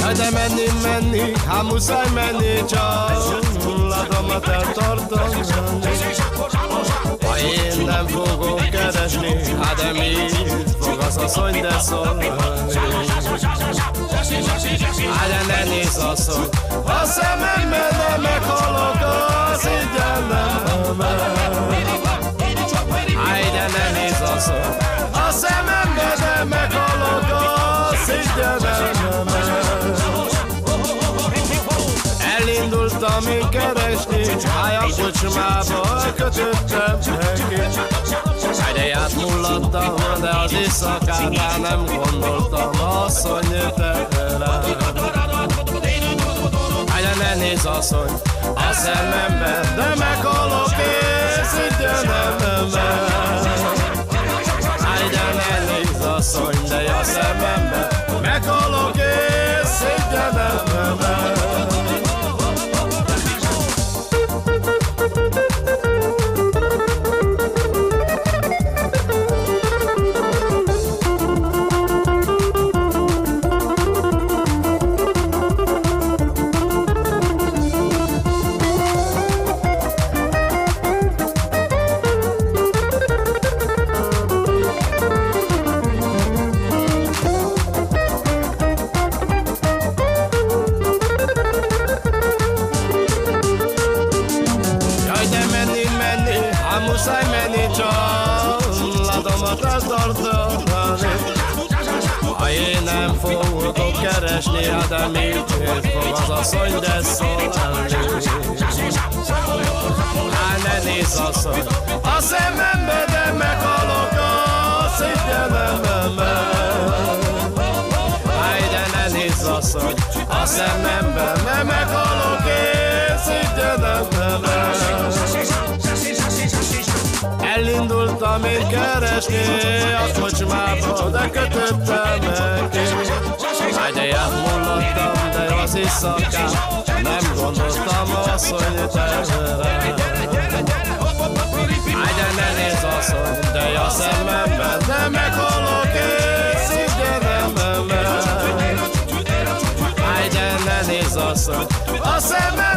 Jaj, de menni, hát muszáj menni, csak latomat eltartom. Ha én nem fogok keresni, hát de mit fog az asszony de szólni? Hát de ne nézz asszony, a szememben nem meghalok, az ingyen nem megy. Hát de ne nézz asszony, a szememben nem meghalok, az ingyen nem megy. Elindultam én keresni, háj a kocsmába kötöttem neki. De járt mullattam, de az éjszakánál nem gondoltam, asszony jöttek rá. De ne nézz asszony, a szememben, de meghalok én, szintén nem megy. De ne nézz asszony, de a szememben, meghalok én, szintén nem megy. Muszáj menni, csak látomat eltartani. Ha én nem fogok keresni, hát de mit fog az asszony de szólni? Hát ne nézz asszony, a szemembe, de meghalok, a szintén nem megy. Hát de ne nézz asszony, a szemembe, de meghalok, én szintén nem megy. Elindultam én keresni, a kocsmába, de kötöttem neki. De járt mullattam, de az éjszakán nem gondoltam, asszony jöttek rá. De ne nézz asszony, de a szememben, de meghalok én, szintén nem megy. De ne nézz asszony, a szememben,